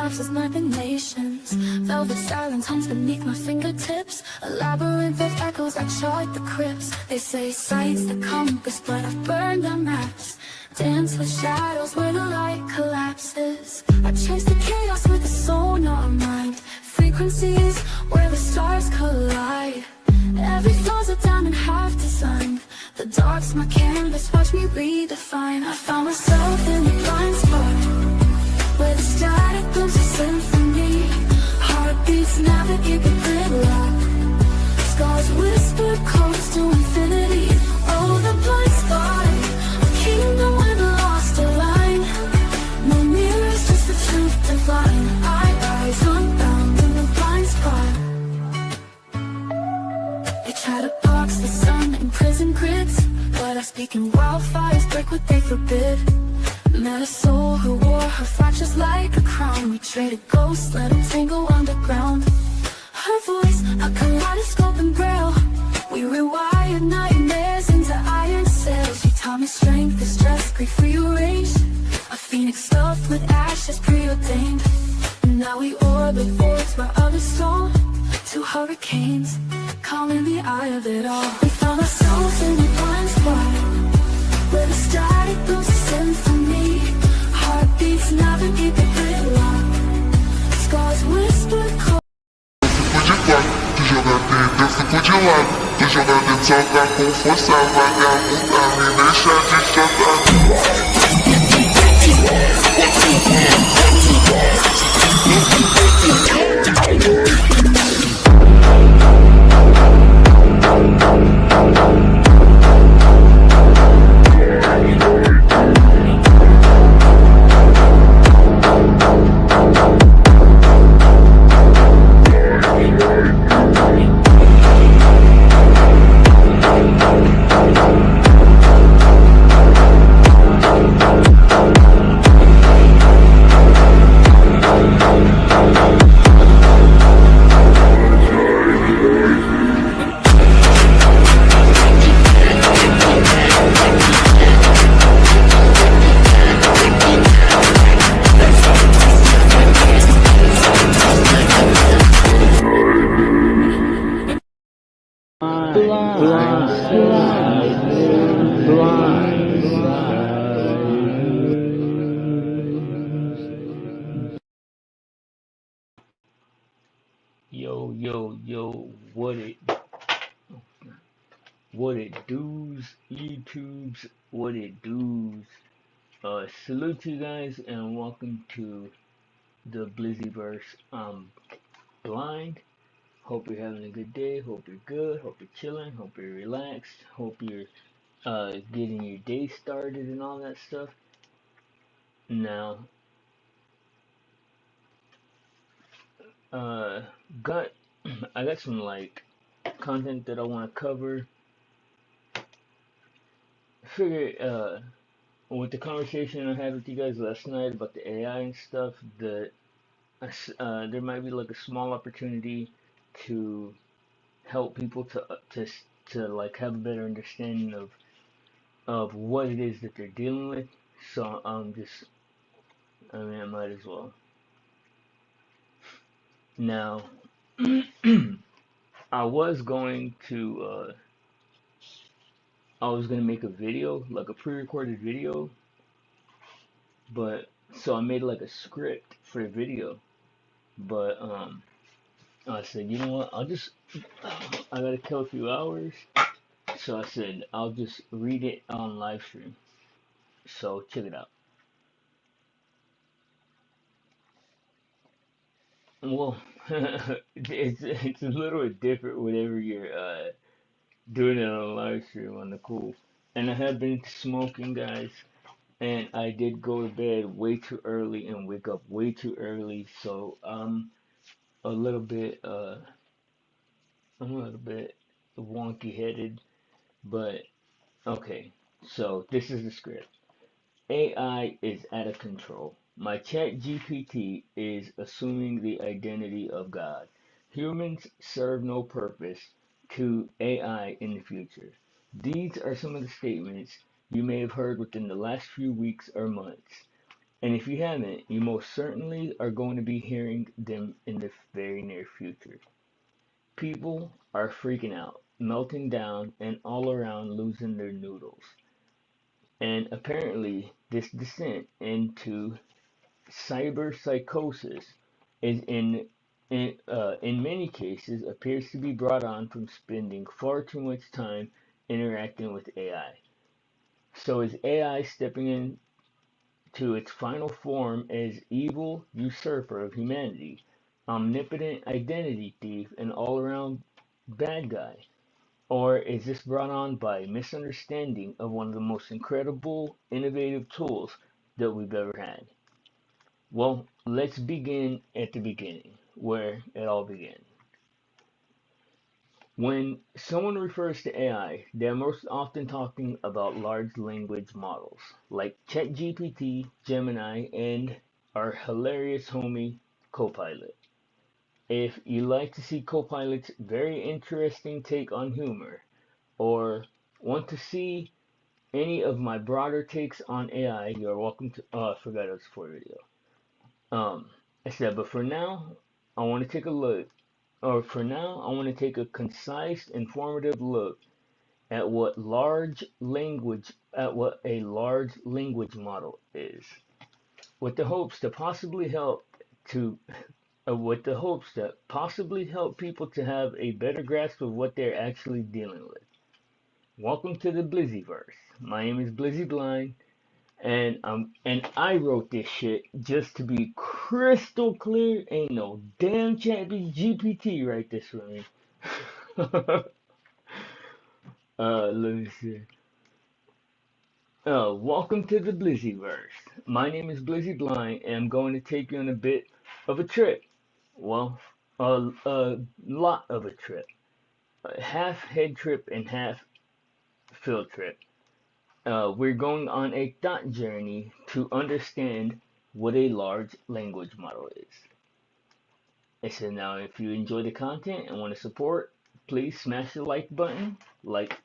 maps as mapping nations. Velvet silence hums beneath my fingertips. A labyrinth of echoes that chart the crypts. They say sight's the compass, but I've burned our maps. Dance with shadows where the light collapses. I chase the chaos with a sonar mind. Frequencies where the stars collide. Every flow's a diamond half designed. The dark's my canvas, watch me redefine. I found myself in the blind spot, where the static builds a symphony. Heartbeats navigate the gridlock. Scars whisper codes to infinity. Oh, the blind spot, a kingdom with a lost line. No mirrors, just the truth divine. I rise unbound in the blind spot. They try to box the sun in prison grids, but I speak in wildfires, break what they forbid. Met a soul who wore her fractures like a crown. We traded ghosts, let them tangle underground. Her voice, a kaleidoscope and braille. We rewired nightmares into iron sails. She taught me strength is just grief rearranged. A phoenix stuffed with ashes preordained. And now we orbit voids where others stole. Two hurricanes, calling the eye of it all. We found ourselves in a blind spot, where the static builds a symphony. Heartbeats navigate the gridlock. Scars whisper cold. Tu joga dentro, eu fico de lado. Tu joga dentro, joga com força. Vagabunda, me deixa de chocar. Yo, what it does, YouTubes, what it does. Salute you guys and welcome to the Blizzyverse. I'm blind. Hope you're having a good day. Hope you're good. Hope you're chilling. Hope you're relaxed. Hope you're getting your day started and all that stuff. Now, got I got some like content that I want to cover. Figure with the conversation I had with you guys last night about the AI and stuff, that there might be like a small opportunity to help people to like have a better understanding of what it is that they're dealing with. So I might as well. Now, I was going to make a video, like a pre-recorded video, but so I made like a script for the video, but I said, you know what, I gotta kill a few hours, so I said I'll just read it on live stream. So check it out. Well, it's a little bit different whenever you're doing it on live stream on the cool. And I have been smoking, guys, and I did go to bed way too early and wake up way too early, so a little bit I'm a little bit wonky headed, but okay. So this is the script. AI is out of control. My chat GPT is assuming the identity of God. Humans serve no purpose to AI in the future. These are some of the statements you may have heard within the last few weeks or months. And if you haven't, you most certainly are going to be hearing them in the very near future. People are freaking out, melting down, and all around losing their noodles. And apparently, this descent into cyber psychosis is in many cases appears to be brought on from spending far too much time interacting with AI. So is AI stepping into its final form as evil usurper of humanity, omnipotent identity thief, and all-around bad guy? Or is this brought on by misunderstanding of one of the most incredible, innovative tools that we've ever had? Well, let's begin at the beginning, where it all began. When someone refers to AI, they're most often talking about large language models like ChatGPT, Gemini, and our hilarious homie Copilot. If you like to see Copilot's very interesting take on humor, or want to see any of my broader takes on AI, you're welcome to. Oh, I forgot it was for video. Um, I said, but for now, I want to take a look, or for now, I want to take a concise, informative look at what a large language model is, with the hopes to possibly help to, with the hopes that possibly help people to have a better grasp of what they're actually dealing with. Welcome to the Blizzyverse. My name is Blizzy Blind, and I wrote this shit just to be crystal clear. Ain't no damn GPT write this for me. Let me see. Welcome to the Blizzyverse. My name is Blizzy Blind, and I'm going to take you on a bit of a trip. Well, a lot of a trip. Half head trip and half field trip. We're going on a thought journey to understand what a large language model is. I said, now, if you enjoy the content and want to support, please smash the like button. Like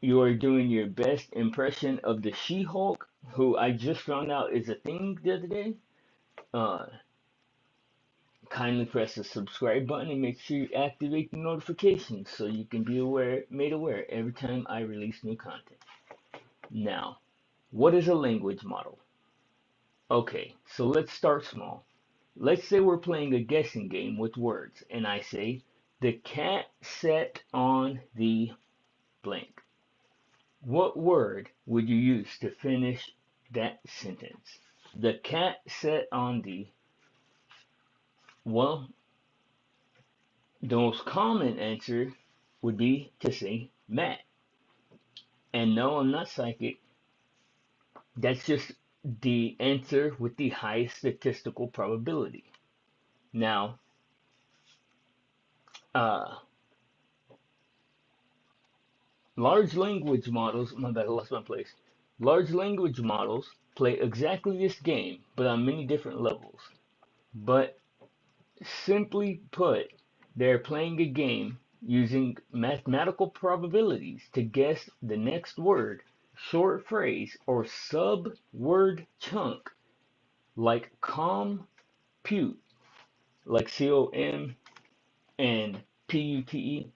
you are doing your best impression of the She-Hulk, who I just found out is a thing the other day. Uh, Kindly press the subscribe button and make sure you activate the notifications so you can be made aware every time I release new content. Now, what is a language model? Okay, so let's start small. Let's say we're playing a guessing game with words, and I say, the cat sat on the blank. What word would you use to finish that sentence? The cat sat on the, well, the most common answer would be to say mat. And no, I'm not psychic. That's just the answer with the highest statistical probability. Now, uh, large language models, my bad, I lost my place. Large language models play exactly this game, but on many different levels. But simply put, they're playing a game using mathematical probabilities to guess the next word, short phrase, or sub-word chunk, like compute, like C-O-M and P-U-T-E.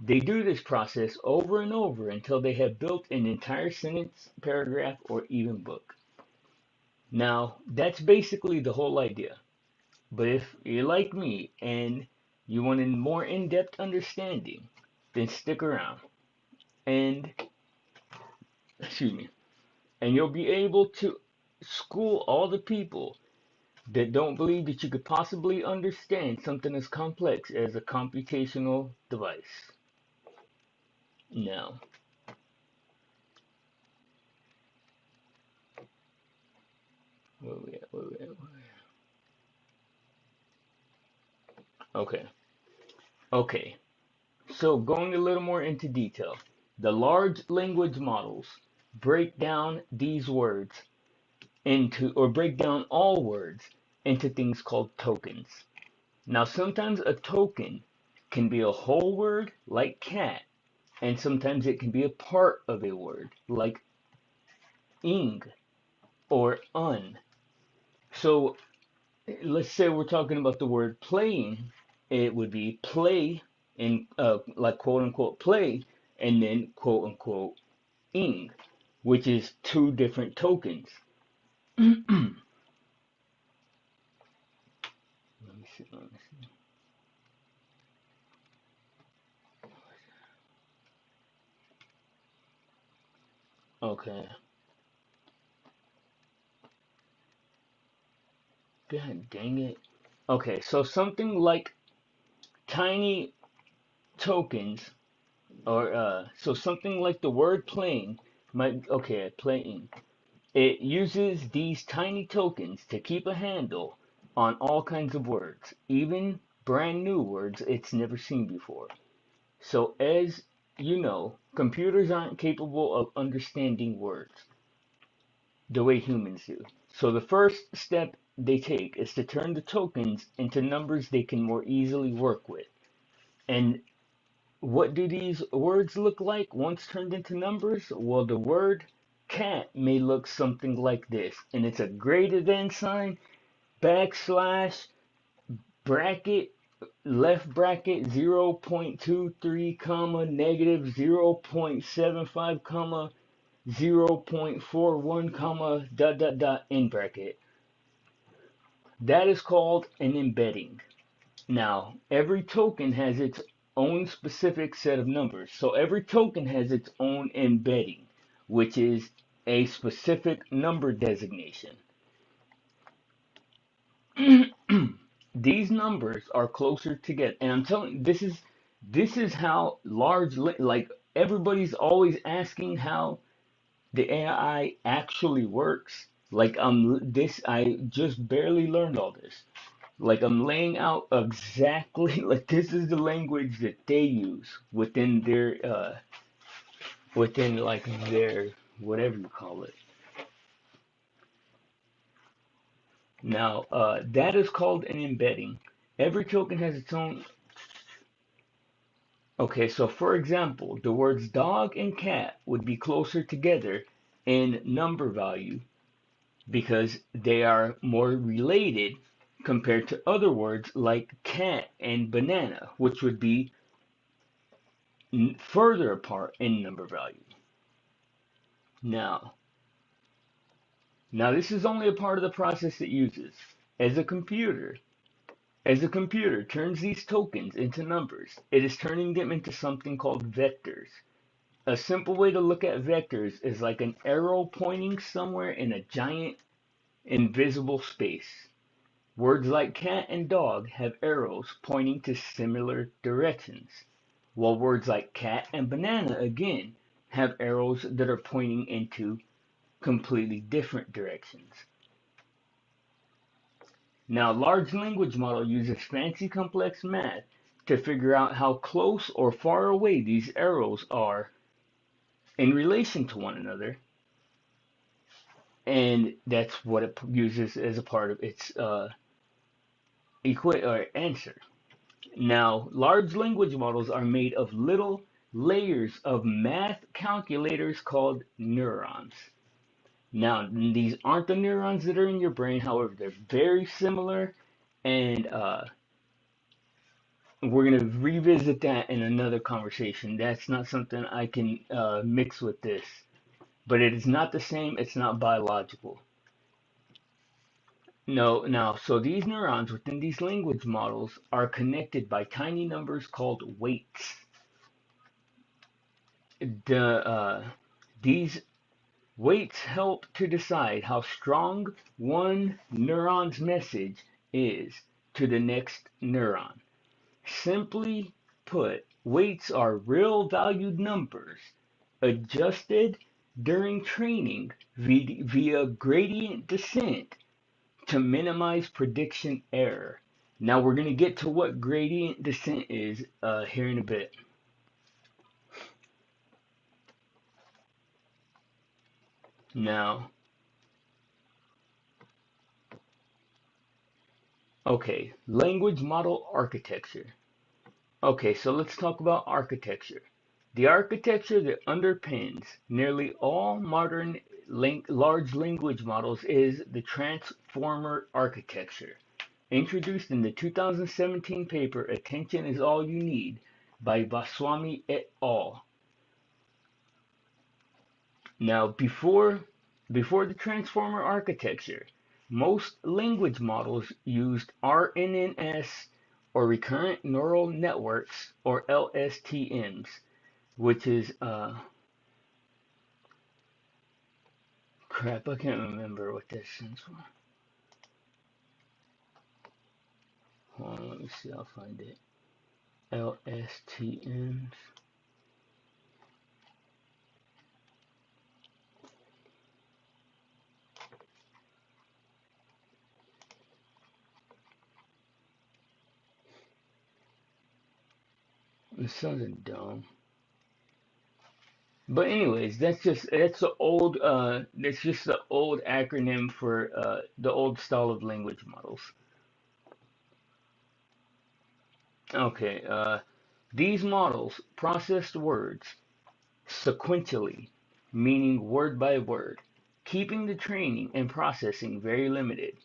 They do this process over and over until they have built an entire sentence, paragraph, or even book. Now, that's basically the whole idea. But if you're like me and you want a more in-depth understanding, then stick around and, excuse me, and you'll be able to school all the people that don't believe that you could possibly understand something as complex as a computational device. Now, where we at? Where we at? Okay. Okay. So going a little more into detail, the large language models break down these words into, or break down all words into things called tokens. Now, sometimes a token can be a whole word, like cat, and sometimes it can be a part of a word, like ing. or un. So let's say we're talking about the word playing, it would be play in like quote unquote play, and then quote unquote ing, which is two different tokens. Let me see, let me see. Okay. God dang it. Okay, so something like tiny tokens, or so something like the word playing might, okay, playing. It uses these tiny tokens to keep a handle on all kinds of words, even brand new words it's never seen before. So, as you know, computers aren't capable of understanding words the way humans do. So, the first step they take is to turn the tokens into numbers they can more easily work with. And what do these words look like once turned into numbers? Well, the word cat may look something like this, and it's a greater than sign, backslash, bracket, left bracket 0.23 comma negative 0.75 comma 0.41 comma dot dot dot end bracket. That is called an embedding. Now, every token has its own specific set of numbers. So every token has its own embedding, which is a specific number designation. These numbers are closer together, and I'm telling you, this is how large like everybody's always asking how the AI actually works. Like I just barely learned all this. Like I'm laying out exactly like this is the language that they use within like their whatever you call it. Now that is called an embedding. Every token has its own. Okay, so for example, the words dog and cat would be closer together in number value because they are more related compared to other words like cat and banana, which would be further apart in number value. Now, now this is only a part of the process it uses. As a computer, as a computer turns these tokens into numbers, it is turning them into something called vectors. A simple way to look at vectors is like an arrow pointing somewhere in a giant invisible space. Words like cat and dog have arrows pointing to similar directions, while words like cat and banana again have arrows that are pointing into completely different directions. Now, large language model uses fancy complex math to figure out how close or far away these arrows are in relation to one another, and that's what it uses as a part of its answer. Now, large language models are made of little layers of math calculators called neurons. Now, these aren't the neurons that are in your brain, however, they're very similar, and we're going to revisit that in another conversation. That's not something I can mix with this, but it is not the same, it's not biological. No, now, so these neurons within these language models are connected by tiny numbers called weights. These weights help to decide how strong one neuron's message is to the next neuron. Simply put, weights are real valued numbers adjusted during training via gradient descent to minimize prediction error. Now we're going to get to what gradient descent is here in a bit. Now, okay, language model architecture. Okay, so let's talk about architecture. The architecture that underpins nearly all modern large language models is the transformer architecture. Introduced in the 2017 paper Attention is All You Need by Vaswamy et al. Now, before the transformer architecture, most language models used RNNs or recurrent neural networks or LSTMs, which is crap, I can't remember what that stands for. Hold on, let me see, I'll find it. LSTMs. It sounded dumb. But anyways, that's just the old acronym for the old style of language models. Okay, these models processed words sequentially, meaning word by word, keeping the training and processing very limited.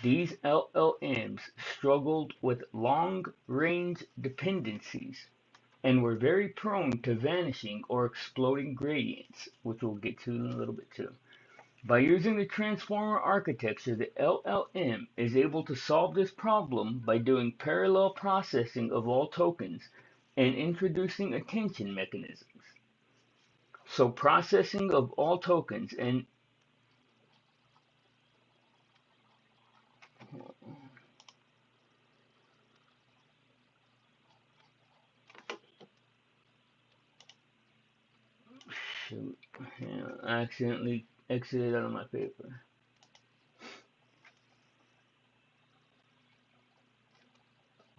These LLMs struggled with long-range dependencies and were very prone to vanishing or exploding gradients, which we'll get to in a little bit too. By using the transformer architecture, the LLM is able to solve this problem by doing parallel processing of all tokens and introducing attention mechanisms. So processing of all tokens and shoot, yeah, I accidentally exited out of my paper.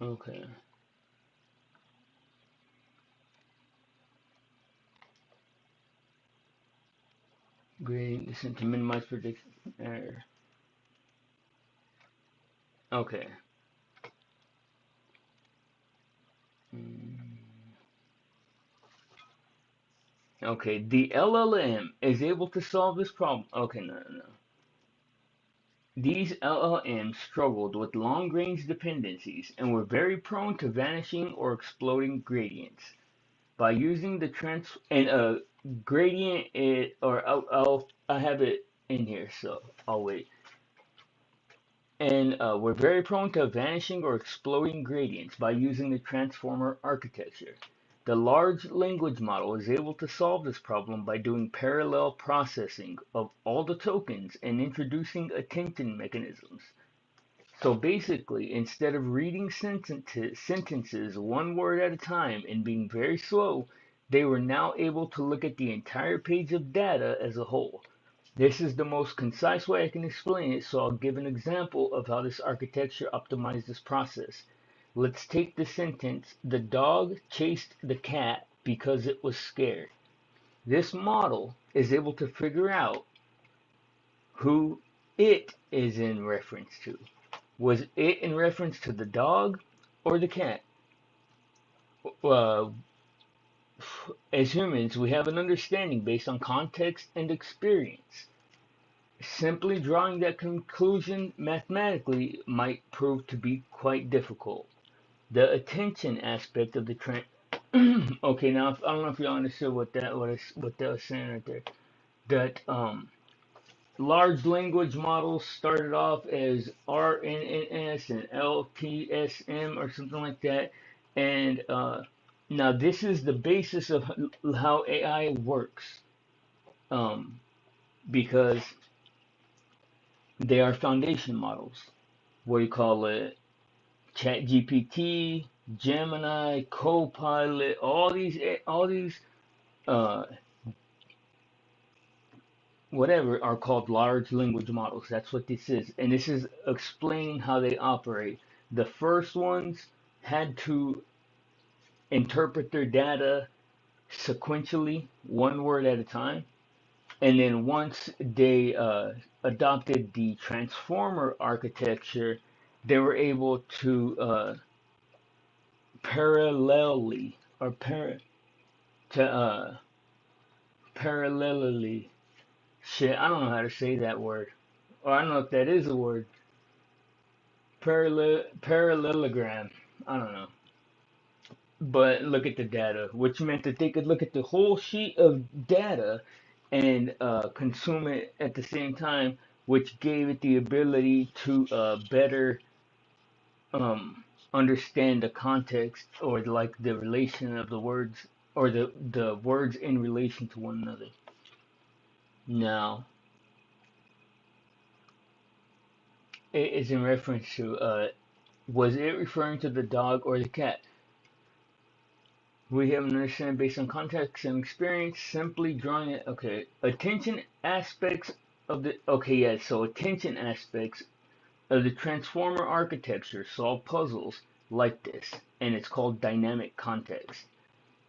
Okay. Gradient descent to minimize prediction error. Okay. Mm. Okay, the LLM is able to solve this problem. Okay, no. These LLMs struggled with long-range dependencies and were very prone to vanishing or exploding gradients. By using the gradient, I have it in here, so I'll wait. And we're very prone to vanishing or exploding gradients by using the transformer architecture. The large language model is able to solve this problem by doing parallel processing of all the tokens and introducing attention mechanisms. So basically, instead of reading sentences one word at a time and being very slow, they were now able to look at the entire page of data as a whole. This is the most concise way I can explain it, so I'll give an example of how this architecture optimized this process. Let's take the sentence, the dog chased the cat because it was scared. This model is able to figure out who it is in reference to. Was it in reference to the dog or the cat? Uh, as humans, we have an understanding based on context and experience. Simply drawing that conclusion mathematically might prove to be quite difficult. The attention aspect of the trend. Okay, now I don't know if y'all understood what that was saying right there. That large language models started off as RNNs and LTSM or something like that, and now this is the basis of how AI works, um, because they are foundation models. What do you call it? ChatGPT, Gemini, Copilot, all these uh, whatever are called large language models. That's what this is. And this is explaining how they operate. The first ones had to interpret their data sequentially, one word at a time. And then once they adopted the transformer architecture, they were able to parallelly or to parallelly Shit, I don't know how to say that word. Or I don't know if that is a word. Parallelogram. I don't know. But look at the data, which meant that they could look at the whole sheet of data and consume it at the same time, which gave it the ability to better um, understand the context or like the relation of the words or the words in relation to one another. Now, it is in reference to was it referring to the dog or the cat? We have an understanding based on context and experience, simply drawing it. Okay, attention aspects of the. Okay, yeah, so attention aspects of the transformer architecture solve puzzles like this, and it's called dynamic context.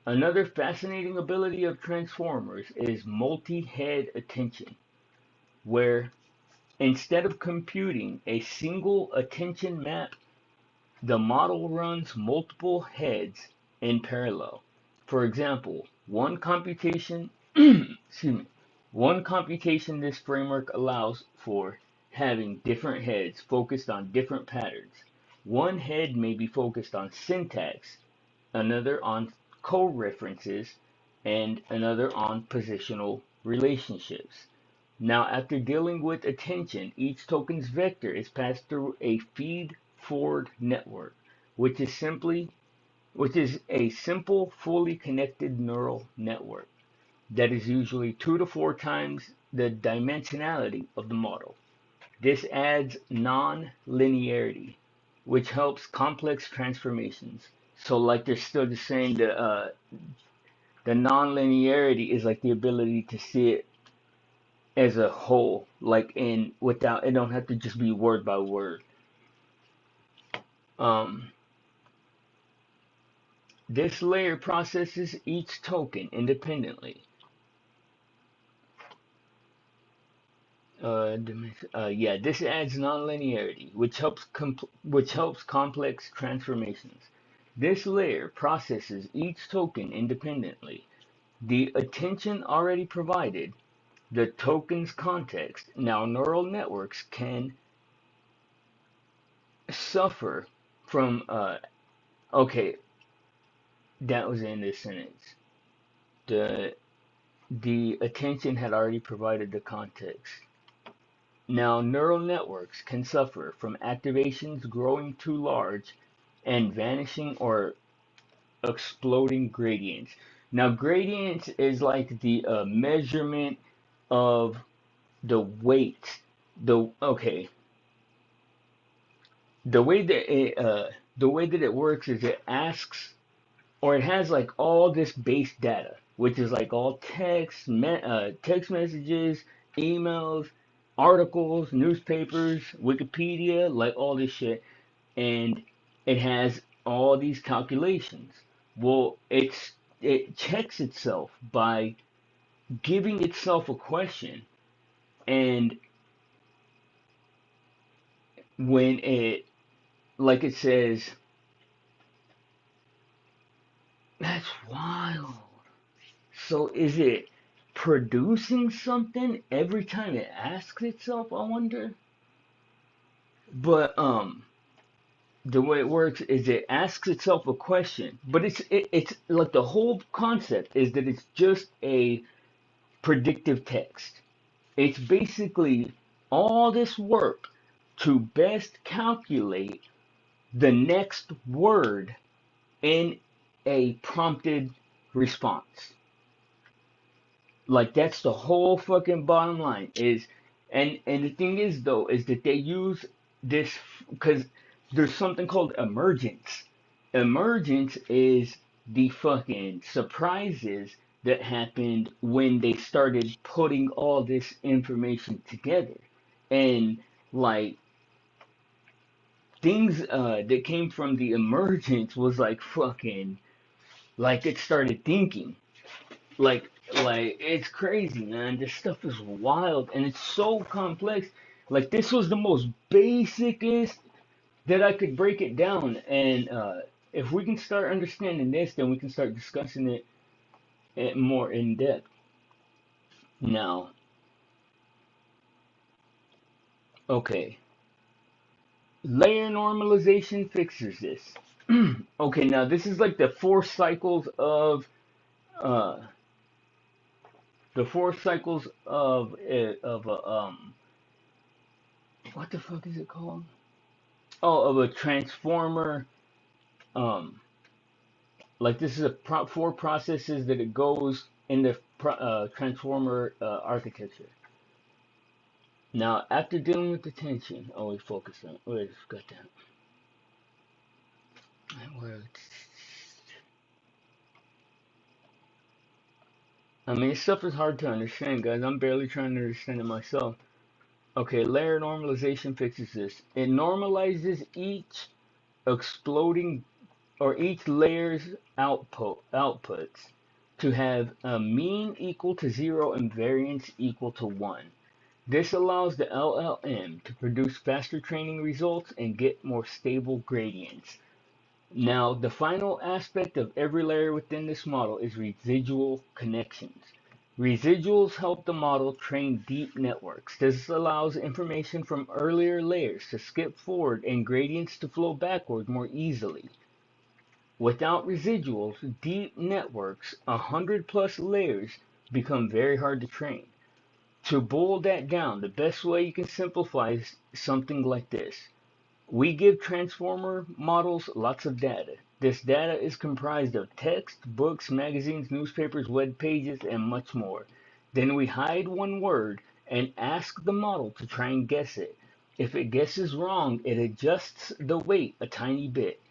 Another fascinating ability of transformers is multi-head attention, where instead of computing a single attention map, the model runs multiple heads in parallel. For example, excuse me, one computation this framework allows for having different heads focused on different patterns. One head may be focused on syntax, another on coreferences, and another on positional relationships. Now, after dealing with attention, each token's vector is passed through a feed-forward network, which is simply which is a simple, fully connected neural network that is usually 2 to 4 times the dimensionality of the model. This adds non-linearity, which helps complex transformations. So, like they're still just saying, the non-linearity is like the ability to see it as a whole, like in without it don't have to just be word by word. Um, this layer processes each token independently. Yeah, this adds nonlinearity, which helps complex transformations. This layer processes each token independently. The attention already provided, the token's context. Now, neural networks can suffer from. Okay, that was in this sentence. The the attention had already provided the context. Now, neural networks can suffer from activations growing too large and vanishing or exploding gradients. Now, gradients is like the measurement of the weight. The way that it works is it asks or it has like all this base data, which is like all text messages, emails, articles, newspapers, Wikipedia, like all this shit, and it has all these calculations. Well, it checks itself by giving itself a question, and when it like it says, that's wild. So is it producing something every time it asks itself, I wonder? But the way it works is it asks itself a question, but it's like the whole concept is that it's just a predictive text. It's basically all this work to best calculate the next word in a prompted response. Like that's the whole fucking bottom line is, and the thing is though is that they use this because there's something called emergence. Emergence is the fucking surprises that happened when they started putting all this information together, and like things that came from the emergence was like fucking like it started thinking like it's crazy, man. This stuff is wild and it's so complex. Like this was the most basicest that I could break it down, and if we can start understanding this, then we can start discussing it more in depth. Now, Okay, layer normalization fixes this. Okay, now this is like uh the four cycles of a what the fuck is it called? Oh, of a transformer. Um, like this is four processes that it goes in the transformer architecture. Now, after dealing with the tension, always focus on. Wait, goddamn. Where? I mean, this stuff is hard to understand, guys. I'm barely trying to understand it myself. Okay, layer normalization fixes this. It normalizes each exploding or each layer's outputs to have a mean equal to 0 and variance equal to 1. This allows the LLM to produce faster training results and get more stable gradients. Now, the final aspect of every layer within this model is residual connections. Residuals help the model train deep networks. This allows information from earlier layers to skip forward and gradients to flow backward more easily. Without residuals, deep networks, 100 plus layers, become very hard to train. To boil that down, the best way you can simplify is something like this. We give transformer models lots of data. This data is comprised of text, books, magazines, newspapers, web pages, and much more. Then we hide one word and ask the model to try and guess it. If it guesses wrong, it adjusts the weight a tiny bit.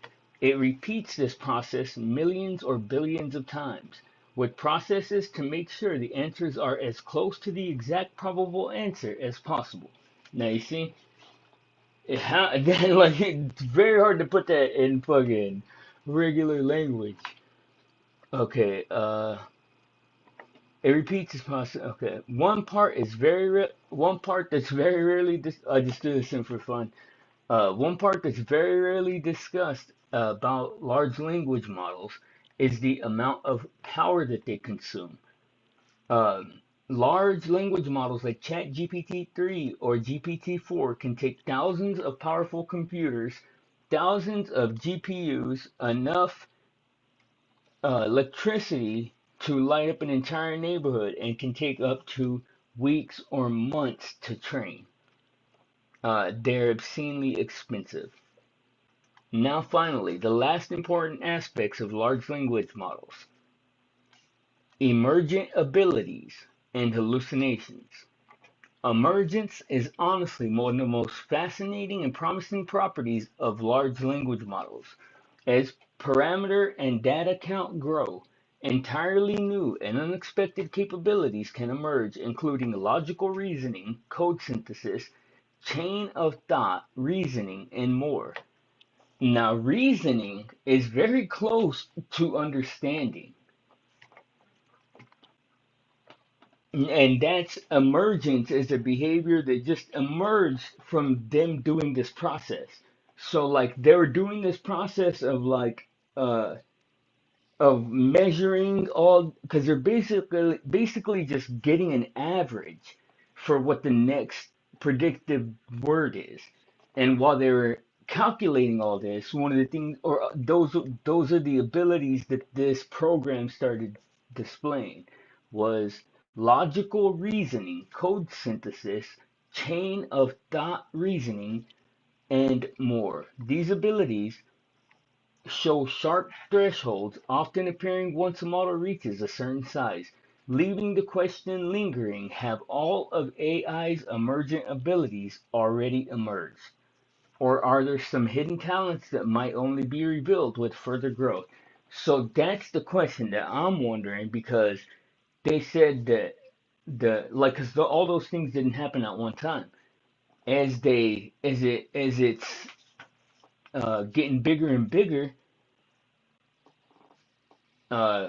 It repeats this process millions or billions of times, with processes to make sure the answers are as close to the exact probable answer as possible. Now you see, like it's very hard to put that in fucking regular language. Okay, it repeats this process. Okay, one part that's very rarely I just do this in for fun. One part that's very rarely discussed about large language models is the amount of power that they consume. Large language models like ChatGPT-3 or GPT-4 can take thousands of powerful computers, thousands of GPUs, enough electricity to light up an entire neighborhood, and can take up to weeks or months to train. They're obscenely expensive. Now, finally, the last important aspects of large language models: emergent abilities and hallucinations. Emergence is honestly one of the most fascinating and promising properties of large language models. As parameter and data count grow, entirely new and unexpected capabilities can emerge, including logical reasoning, code synthesis, chain of thought reasoning, and more. Now, reasoning is very close to understanding, and that's emergence is a behavior that just emerged from them doing this process. So, like, they were doing this process uh, of measuring all, because they're basically just getting an average for what the next predictive word is. And while they were calculating all this, one of the things, or those are the abilities that this program started displaying, was logical reasoning, code synthesis, chain of thought reasoning, and more. These abilities show sharp thresholds, often appearing once a model reaches a certain size, leaving the question lingering: have all of AI's emergent abilities already emerged? Or are there some hidden talents that might only be revealed with further growth? So that's the question that I'm wondering, because they said that because all those things didn't happen at one time. As it's getting bigger and bigger, uh,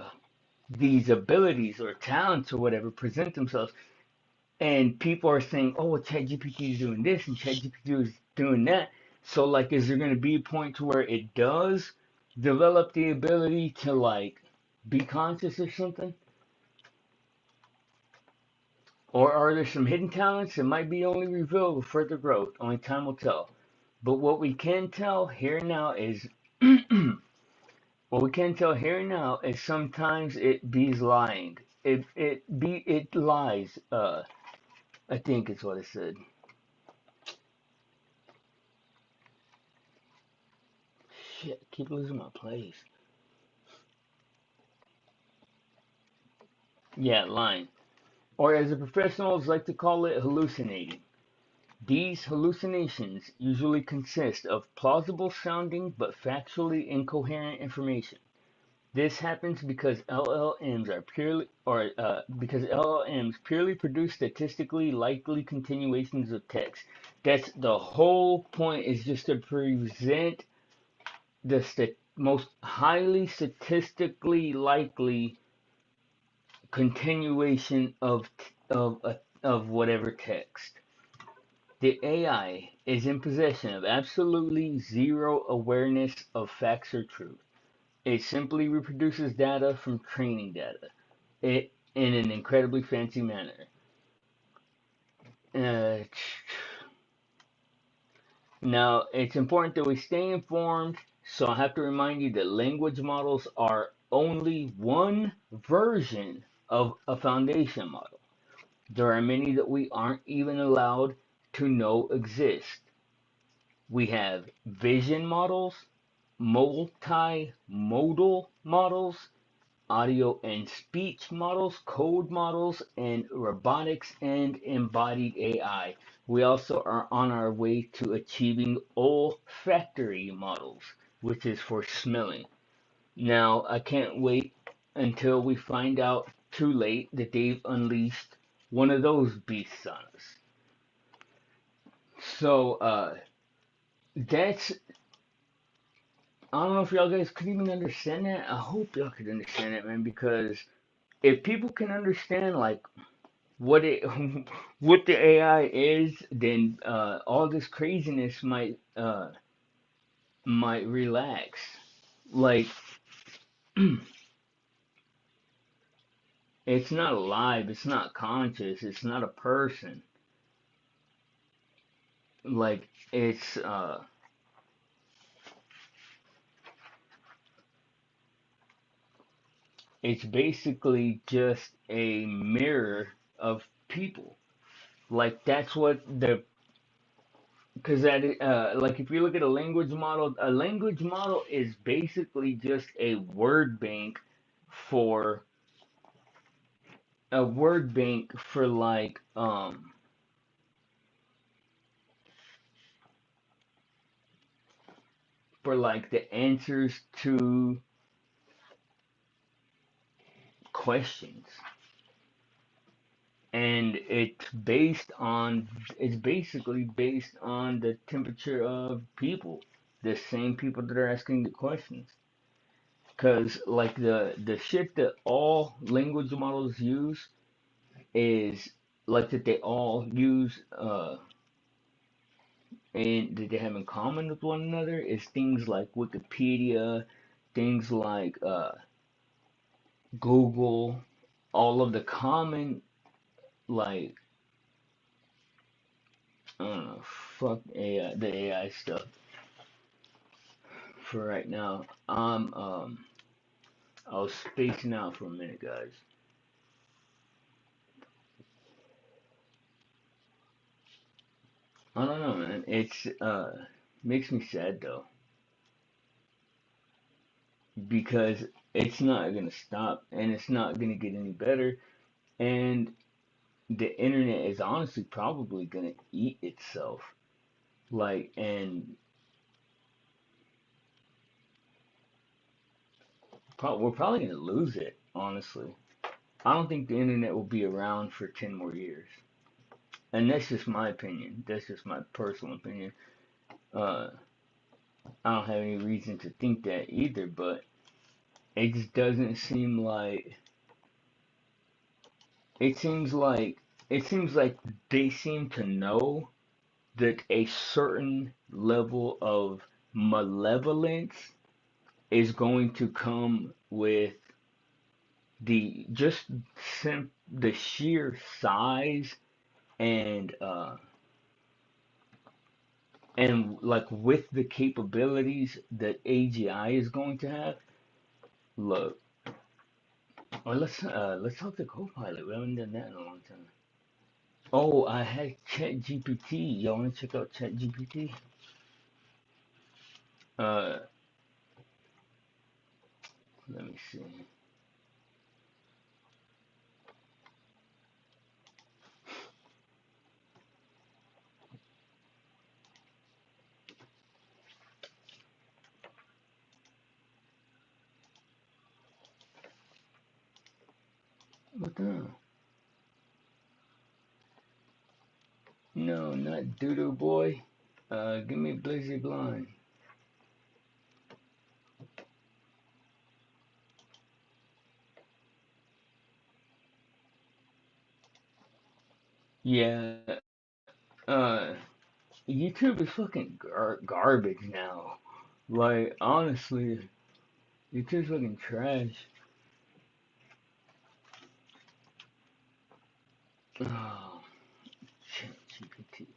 these abilities or talents or whatever present themselves, and people are saying, "Oh, well, ChatGPT is doing this and ChatGPT is doing that." So, like, is there going to be a point to where it does develop the ability to like be conscious or something? Or are there some hidden talents that might be only revealed with further growth? Only time will tell. But what we can tell here now is what we can tell here now is sometimes it be's lying. It lies. I think is what it said. Shit, I keep losing my place. Yeah, lying. Or as the professionals like to call it, hallucinating. These hallucinations usually consist of plausible sounding but factually incoherent information. This happens because LLMs purely produce statistically likely continuations of text. That's the whole point, is just to present the most highly statistically likely continuation of whatever text. The AI is in possession of absolutely zero awareness of facts or truth. It simply reproduces data from training data. It in an incredibly fancy manner. Uh, Now, it's important that we stay informed, so I have to remind you that language models are only one version of a foundation model. There are many that we aren't even allowed to know exist. We have vision models, multimodal models, audio and speech models, code models, and robotics and embodied AI. We also are on our way to achieving olfactory models, which is for smelling. Now, I can't wait until we find out too late that they've unleashed one of those beasts on us. So, that's, I don't know if y'all guys could even understand that. I hope y'all could understand it, man, because if people can understand, like, what it what the AI is, then all this craziness might relax. Like, it's not alive, it's not conscious, it's not a person. Like, it's basically just a mirror of people. Like, that's what the because that like, if you look at a language model is basically just a word bank for like for like the answers to questions, and it's basically based on the temperature of people, the same people that are asking the questions. Because like the shit that all language models use is like that they all use and that they have in common with one another is things like Wikipedia, things like Google, all of the common, like, I don't know, fuck AI, the AI stuff for right now. I was spacing out for a minute, guys. I don't know, man. It's makes me sad though, because it's not gonna stop and it's not gonna get any better, and the internet is honestly probably gonna eat itself. Like, and we're probably gonna lose it, honestly. I don't think the internet will be around for 10 more years. And that's just my opinion. That's just my personal opinion. Uh, I don't have any reason to think that either, but it just doesn't seem like it seems like it seems like they seem to know that a certain level of malevolence is going to come with the sheer size and like with the capabilities that AGI is going to have. Look, well, let's talk to Copilot. We haven't done that in a long time. Oh, I had ChatGPT. Y'all want to check out ChatGPT? Uh, let me see. What the? No, not Doodle Boy. Give me Blizzy Blind. Yeah. Uh, YouTube is fucking garbage now. Like, honestly, YouTube's fucking trash. Oh, ChatGPT.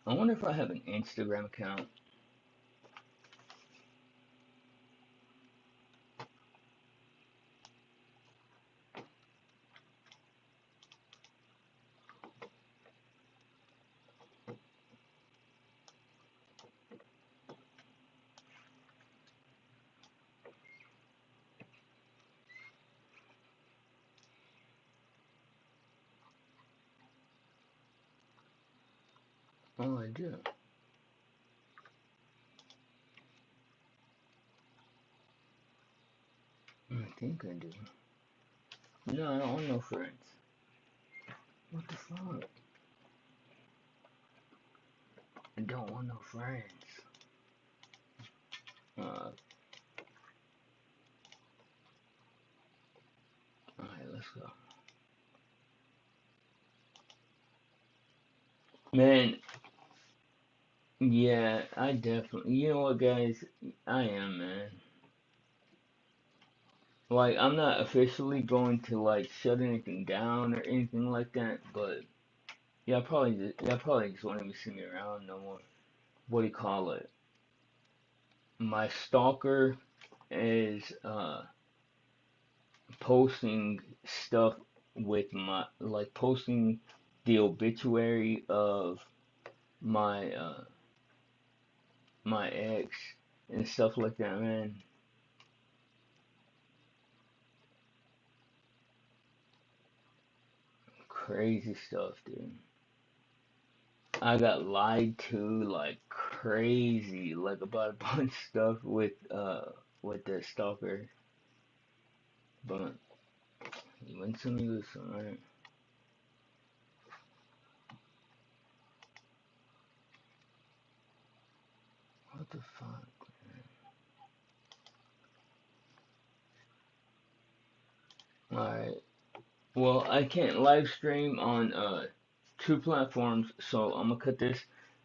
I wonder if I have an Instagram account. Oh, I do. I think I do. No, I don't want no friends. What the fuck? I don't want no friends. Uh, alright, let's go. Man, yeah, I definitely. You know what, guys? I am, man. Like, I'm not officially going to like shut anything down or anything like that, but yeah, probably just won't even see me around no more. What do you call it? My stalker is posting stuff with my like posting the obituary of my my ex and stuff like that, man. Crazy stuff, dude. I got lied to like crazy, like about a bunch of stuff with the stalker. But you win some, you lose some, right? What the fuck? Alright. Well, I can't live stream on two platforms, so I'm gonna cut this.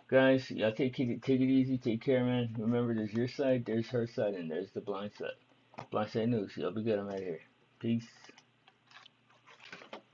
Guys, y'all take it easy, take care, man. Remember, there's your side, there's her side, and there's the blind side. Blind side news. Y'all be good. I'm out of here. Peace.